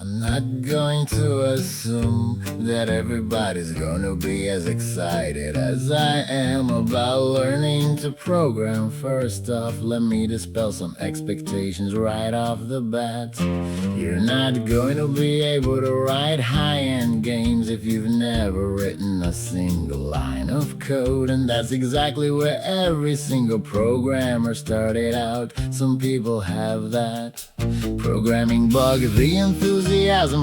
I'm not going to assume that everybody's gonna be as excited as I am about learning to program. First off, let me dispel some expectations right off the bat. You're not going to be able to write high-end games if you've never written a single line of code, and that's exactly where every single programmer started out. Some people have that programming bug, the enthusiasm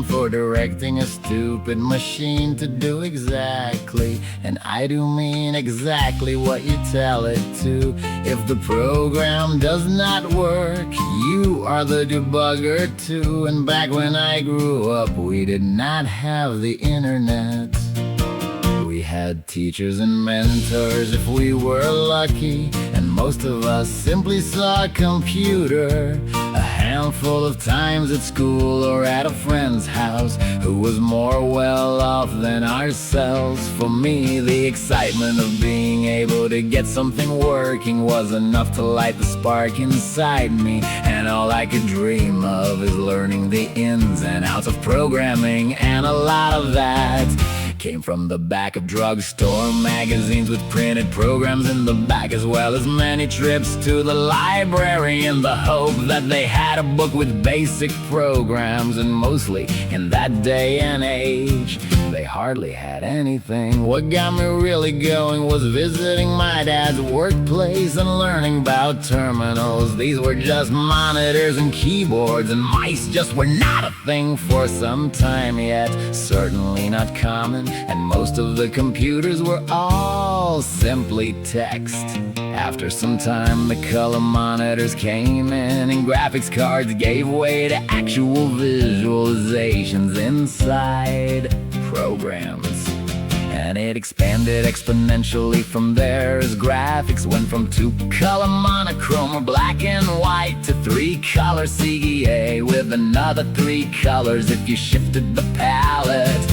for directing a stupid machine to do exactly, and I do mean exactly, what you tell it to. If the program does not work, you are the debugger too. And back when I grew up, we did not have the internet. We had teachers and mentors if we were lucky, and most of us simply saw a computer a handful of times at school or at a friend's house who was more well off than ourselves. For me, the excitement of being able to get something working was enough to light the spark inside me, and all I could dream of is learning the ins and outs of programming, and a lot of that came from the back of drugstore magazines with printed programs in the back, as well as many trips to the library in the hope that they had a book with basic programs. And mostly in that day and age, they hardly had anything. What got me really going was visiting my dad's workplace and learning about terminals. These were just monitors and keyboards, and mice just were not a thing for some time yet, certainly not common. And most of the computers were all simply text. After some time, the color monitors came in, and graphics cards gave way to actual visualizations inside programs. And it expanded exponentially from there as graphics went from 2-color monochrome or black and white to 3-color CGA with another 3 colors if you shifted the palette.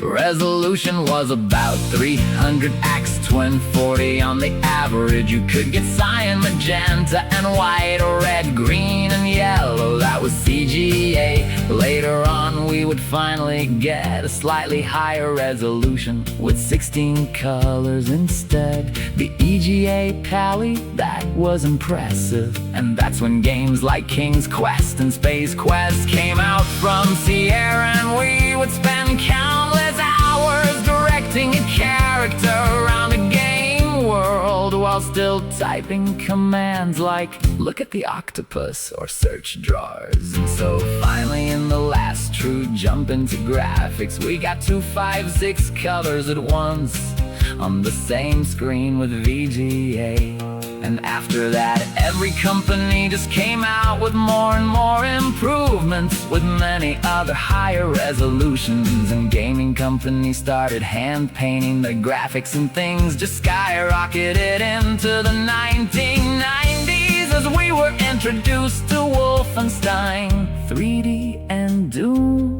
Resolution was about 300 x 1240 on the average. You could get cyan, magenta, and white, or red, green, and yellow. That was CGA. Later on, we would finally get a slightly higher resolution with 16 colors instead. The EGA palette, that was impressive. And that's when games like King's Quest and Space Quest came out from Sierra, and we would spend countless hours directing a character around a game world while still typing commands like look at the octopus or search drawers. And so finally, in the last true jump into graphics, we got 2, 5, 6 colors at once on the same screen with VGA. And after that, every company just came out with more and more improvements, with many other higher resolutions. And gaming companies started hand-painting their graphics, and things just skyrocketed into the 1990s as we were introduced to Wolfenstein, 3D, and Doom.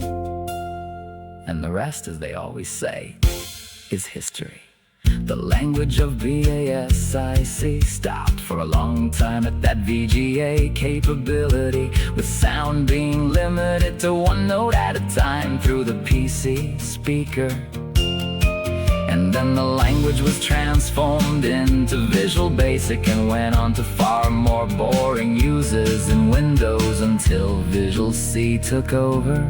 And the rest, as they always say, is history. The language of BASIC stopped for a long time at that VGA capability, with sound being limited to 1 note at a time through the PC speaker. And then the language was transformed into Visual Basic and went on to far more boring uses in Windows until Visual C took over,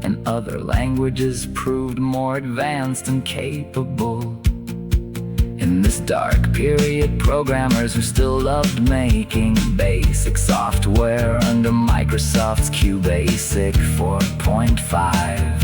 and other languages proved more advanced and capable. In this dark period, programmers who still loved making basic software under Microsoft's QBasic 4.5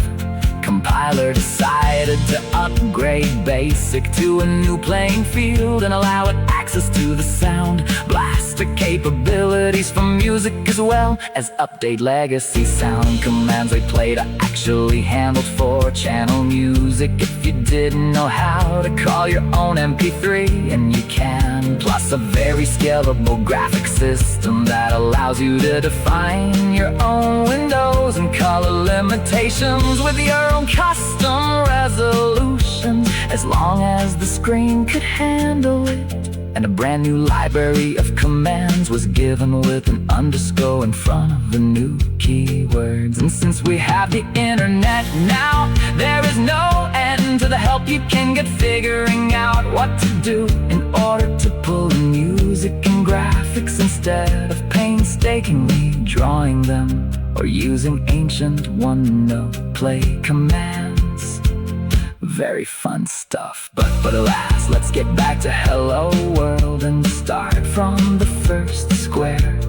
compiler decided to upgrade BASIC to a new playing field and allow it access to the sound blaster capabilities for music, as well as update legacy sound commands they played are actually handled for channel music. If you didn't know how to call your own MP3, and you can, plus a very scalable graphic system that allows you to define your own windows and color limitations with your own custom resolutions, as long as the screen could handle it. and a brand new library of commands was given with an underscore in front of the new keywords. And since we have the internet now, there is no end to the help you can get figuring out what to do in order to pull in music and graphics instead of painstakingly drawing them or using ancient one-note play commands. Very fun stuff, but alas, let's get back to hello world and start from the first square.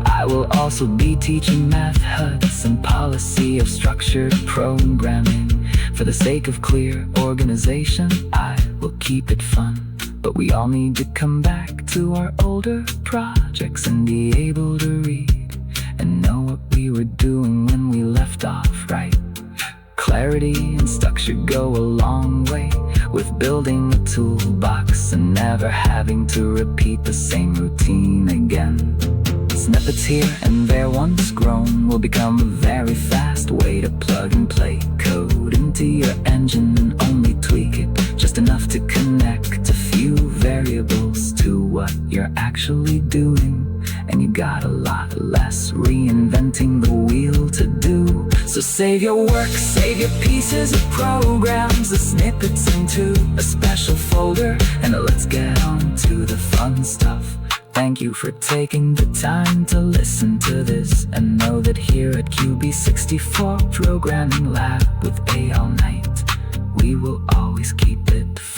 I will also be teaching methods and policy of structured programming. For the sake of clear organization, I will keep it fun. But we all need to come back to our older projects and be able to read and know what we were doing when we left off, right? Clarity and structure go a long way with building a toolbox and never having to repeat the same routine again. Snippets here and there once grown will become a very fast way to plug and play code into your engine and only tweak it just enough to connect a few variables to what you're actually doing. And you got a lot less reinventing the wheel to do. So save your work, save your pieces of programs, the snippets into a special folder, and let's get on to the fun stuff. Thank you for taking the time to listen to this, and know that here at QB64 Programming Lab with A all night, we will always keep it fun.